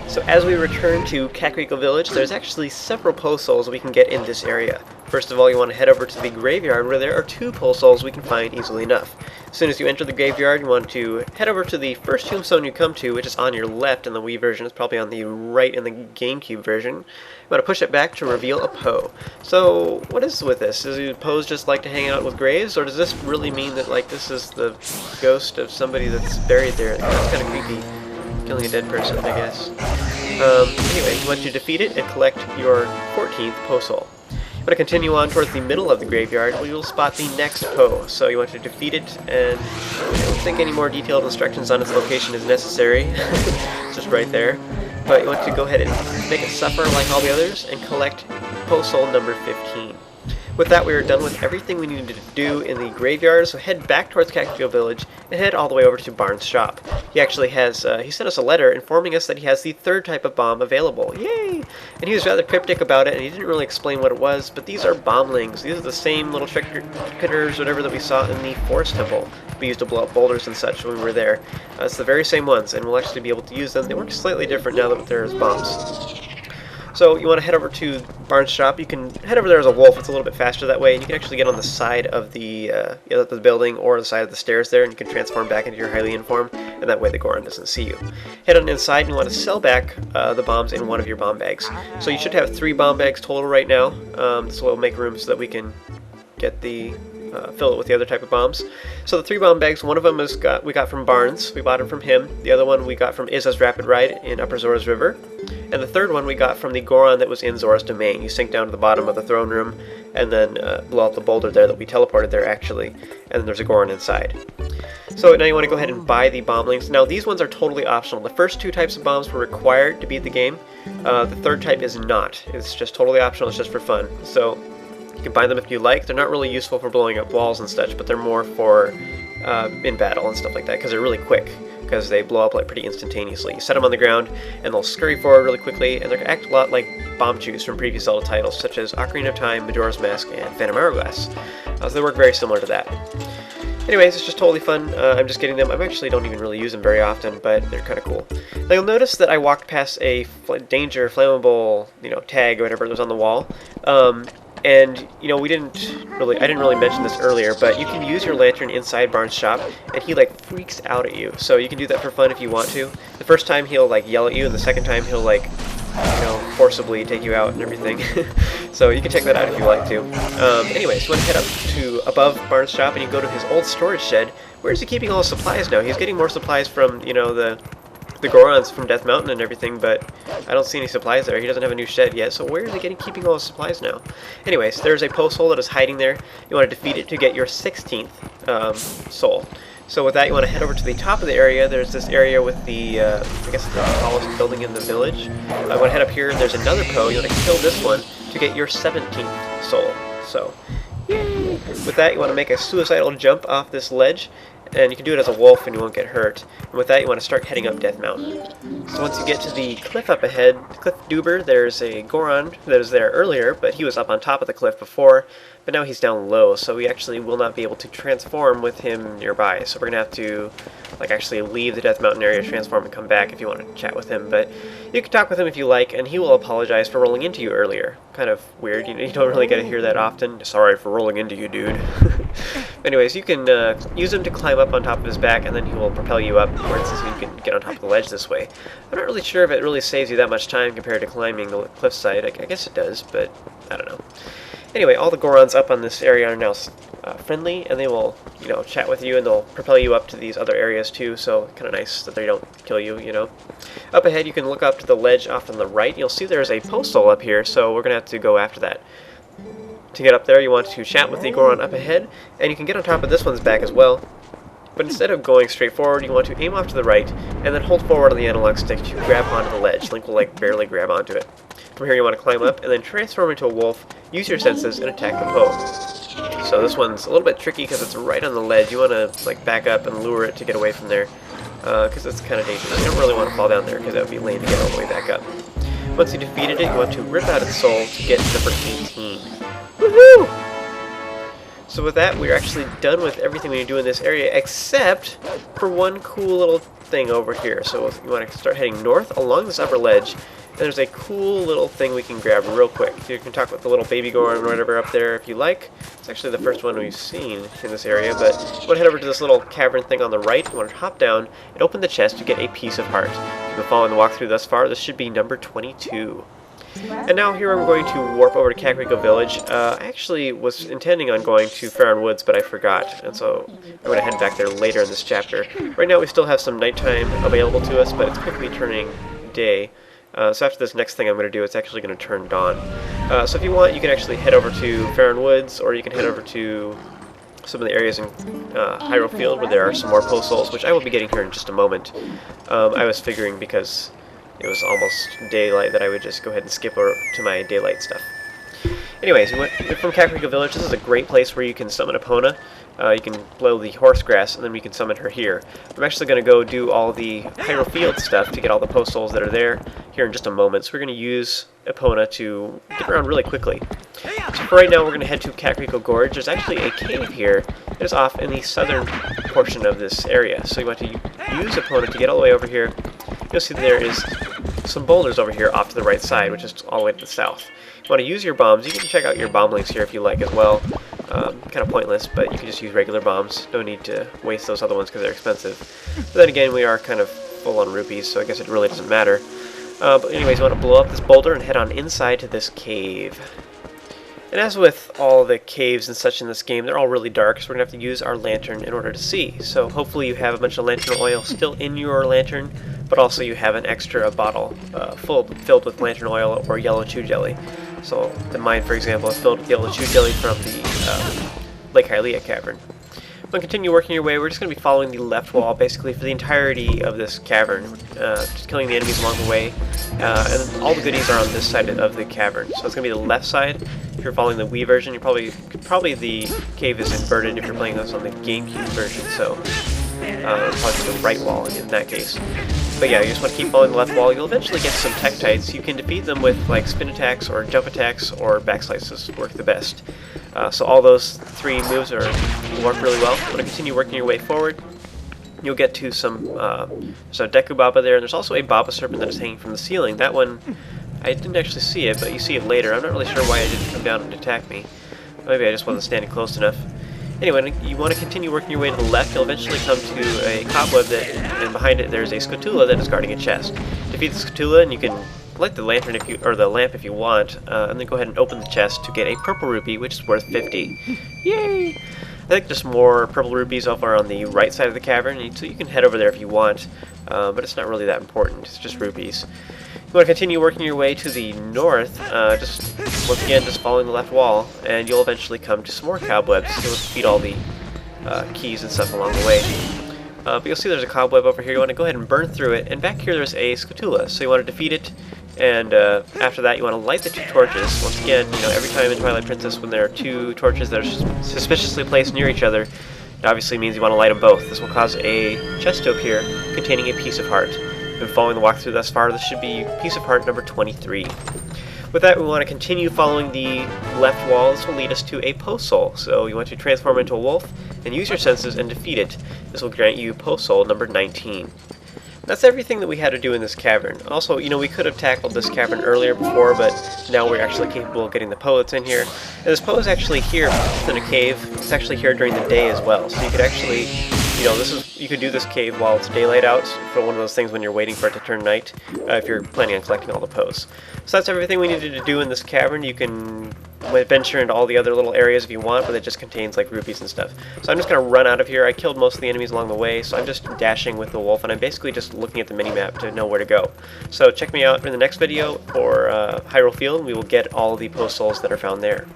So as we return to Kakariko Village, there's actually several Poe Souls we can get in this area. First of all, you want to head over to the graveyard where there are 2 Poe Souls we can find easily enough. As soon as you enter the graveyard, you want to head over to the first tombstone you come to, which is on your left in the Wii version. It's probably on the right in the GameCube version. You want to push it back to reveal a Poe. So, what is with this? Does Poes just like to hang out with graves, or does this really mean that like this is the ghost of somebody that's buried there? That's kind of creepy. Killing a dead person, I guess. Anyway, once you defeat it and collect your 14th Poe Soul. You want to continue on towards the middle of the graveyard where you'll spot the next Poe. So you want to defeat it, and I don't think any more detailed instructions on its location is necessary. It's just right there. But you want to go ahead and make it suffer like all the others and collect Poe Soul number 15. With that, we are done with everything we needed to do in the graveyard, so head back towards Kakariko Village and head all the way over to Barnes' shop. He actually has, he sent us a letter informing us that he has the 3rd type of bomb available. Yay! And he was rather cryptic about it, and he didn't really explain what it was, but these are Bomblings. These are the same little critters, whatever, that we saw in the Forest Temple. We used to blow up boulders and such when we were there. It's the very same ones, and we'll actually be able to use them. They work slightly different now that they're as bombs. So you want to head over to Barnes' shop. You can head over there as a wolf. It's a little bit faster that way, and you can actually get on the side of the building or the side of the stairs there, and you can transform back into your Hylian form, and that way the Goron doesn't see you. Head on inside, and you want to sell back the bombs in one of your bomb bags. So you should have 3 bomb bags total right now. This will make room so that we can get the fill it with the other type of bombs. So the 3 bomb bags, one of them we got from Barnes. We bought them from him. The other one we got from Izza's Rapid Ride in Upper Zora's River. And the 3rd one we got from the Goron that was in Zora's Domain. You sink down to the bottom of the throne room and then blow up the boulder there that we teleported there actually. And then there's a Goron inside. So now you want to go ahead and buy the Bomblings. Now these ones are totally optional. The first 2 types of bombs were required to beat the game. The 3rd type is not. It's just totally optional. It's just for fun. So you can buy them if you like. They're not really useful for blowing up walls and such, but they're more for in battle and stuff like that, because they're really quick, because they blow up like pretty instantaneously. You set them on the ground, and they'll scurry forward really quickly, and they act a lot like bomb chews from previous Zelda titles, such as Ocarina of Time, Majora's Mask, and Phantom Hourglass. So they work very similar to that. Anyways, it's just totally fun. I'm just getting them. I actually don't even really use them very often, but they're kind of cool. Now you'll notice that I walked past a danger flammable, tag or whatever that was on the wall. And, I didn't really mention this earlier, but you can use your lantern inside Barnes' shop, and he, freaks out at you. So you can do that for fun if you want to. The first time he'll, yell at you, and the second time he'll, forcibly take you out and everything. So you can check that out if you like to. Anyways, you want to head up to above Barnes' shop, and you go to his old storage shed. Where is he keeping all his supplies now? He's getting more supplies from, the Gorons from Death Mountain and everything, but I don't see any supplies there. He doesn't have a new shed yet, so where is he keeping all his supplies now? Anyways, there's a Poe Soul that is hiding there. You want to defeat it to get your 16th soul. So with that, you want to head over to the top of the area. There's this area with the, I guess the tallest building in the village. I want to head up here. There's another Poe. You want to kill this one to get your 17th soul. So, yay! With that, you want to make a suicidal jump off this ledge. And you can do it as a wolf and you won't get hurt. And with that, you want to start heading up Death Mountain. So once you get to the cliff up ahead, Cliff Duber, there's a Goron that was there earlier, but he was up on top of the cliff before, but now he's down low, so we actually will not be able to transform with him nearby. So we're going to have to actually leave the Death Mountain area, transform, and come back if you want to chat with him. But you can talk with him if you like, and he will apologize for rolling into you earlier. Kind of weird, you don't really get to hear that often. Sorry for rolling into you, dude. Anyways, you can use him to climb up on top of his back, and then he will propel you up, for instance, you can get on top of the ledge this way. I'm not really sure if it really saves you that much time compared to climbing the cliffside. I guess it does, but I don't know. Anyway, all the Gorons up on this area are now friendly, and they will, chat with you, and they'll propel you up to these other areas too, so kind of nice that they don't kill you, Up ahead, you can look up to the ledge off on the right. You'll see there's a Poe Soul up here, so we're going to have to go after that. To get up there, you want to chat with the Goron up ahead, and you can get on top of this one's back as well. But instead of going straight forward, you want to aim off to the right, and then hold forward on the analog stick to grab onto the ledge. Link will, barely grab onto it. From here, you want to climb up, and then transform into a wolf, use your senses, and attack the Poe. So this one's a little bit tricky because it's right on the ledge. You want to, back up and lure it to get away from there, because it's kind of dangerous. You don't really want to fall down there, because that would be lame to get all the way back up. Once you defeated it, you want to rip out its soul to get number 18. Woohoo! So with that, we're actually done with everything we need to do in this area, except for one cool little thing over here. So you want to start heading north along this upper ledge. And there's a cool little thing we can grab real quick. You can talk with the little baby Gorge or whatever up there if you like. It's actually the first one we've seen in this area, but you want to head over to this little cavern thing on the right. You want to hop down and open the chest to get a piece of heart. If you've been following the walkthrough thus far, this should be number 22. And now here I'm going to warp over to Kakariko Village. I actually was intending on going to Cavern Woods, but I forgot, and so I'm going to head back there later in this chapter. Right now we still have some nighttime available to us, but it's quickly turning day. So after this next thing I'm going to do, it's actually going to turn dawn. So if you want, you can actually head over to Cavern Woods, or you can head over to some of the areas in Hyrule Field where there are some more Poe Souls, which I will be getting here in just a moment. I was figuring because it was almost daylight that I would just go ahead and skip over to my daylight stuff. Anyways, we went from Kakariko Village. This is a great place where you can summon Epona. You can blow the horse grass, and then we can summon her here. I'm actually going to go do all the Hyrule Field stuff to get all the Poe Souls that are there here in just a moment. So we're going to use Epona to get around really quickly. So for right now, we're going to head to Kakariko Gorge. There's actually a cave here that is off in the southern portion of this area. So you want to use Epona to get all the way over here. You'll see there is some boulders over here off to the right side, which is all the way to the south. If you want to use your bombs, you can check out your Bomblings here if you like as well. Kind of pointless, but you can just use regular bombs. No need to waste those other ones because they're expensive. But then again, we are kind of full on rupees, so I guess it really doesn't matter. But anyways, you want to blow up this boulder and head on inside to this cave. And as with all the caves and such in this game, they're all really dark, so we're going to have to use our lantern in order to see. So hopefully you have a bunch of lantern oil still in your lantern, but also you have an extra bottle filled with lantern oil or yellow chew jelly. So mine, for example, is filled with yellow chew jelly from the Lake Hylia Cavern. When continue working your way, we're just going to be following the left wall basically for the entirety of this cavern, just killing the enemies along the way, and all the goodies are on this side of the cavern. So it's going to be the left side. If you're following the Wii version, you're probably the cave is inverted if you're playing this on the GameCube version, so probably the right wall in that case. But yeah, you just want to keep following the left wall. You'll eventually get some Tektites. You can defeat them with like spin attacks or jump attacks or backslices work the best. So all those three moves work really well. You want to continue working your way forward. You'll get to some Deku Baba there, and there's also a Baba Serpent that is hanging from the ceiling. That one, I didn't actually see it, but you see it later. I'm not really sure why it didn't come down and attack me. Maybe I just wasn't standing close enough. Anyway, you want to continue working your way to the left. You'll eventually come to a cobweb and behind it there's a Scutula that is guarding a chest. Defeat the Scutula, and you can light the lantern or the lamp if you want, and then go ahead and open the chest to get a purple rupee, which is worth 50. Yay! I think there's more purple rupees over on the right side of the cavern, so you can head over there if you want, but it's not really that important. It's just rupees. You want to continue working your way to the north, once again, just following the left wall, and you'll eventually come to some more cobwebs. You'll defeat all the keys and stuff along the way. But you'll see there's a cobweb over here. You want to go ahead and burn through it, and back here there's a Scutula, so you want to defeat it, and after that you want to light the two torches. Once again, every time in Twilight Princess when there are two torches that are suspiciously placed near each other, it obviously means you want to light them both. This will cause a chest to appear containing a piece of heart. Been following the walkthrough thus far, this should be piece of heart number 23. With that, we want to continue following the left wall. This will lead us to a Poe Soul. So you want to transform into a wolf and use your senses and defeat it. This will grant you Poe Soul number 19. That's everything that we had to do in this cavern. Also, we could have tackled this cavern earlier before, but now we're actually capable of getting the Poe that's in here. And this Poe is actually here in a cave. It's actually here during the day as well. So you could actually, you could do this cave while it's daylight out for one of those things when you're waiting for it to turn night, if you're planning on collecting all the Poes. So that's everything we needed to do in this cavern. You can venture into all the other little areas if you want, but it just contains like rupees and stuff. So I'm just going to run out of here. I killed most of the enemies along the way, so I'm just dashing with the wolf, and I'm basically just looking at the minimap to know where to go. So check me out in the next video for Hyrule Field, and we will get all the Poe Souls that are found there.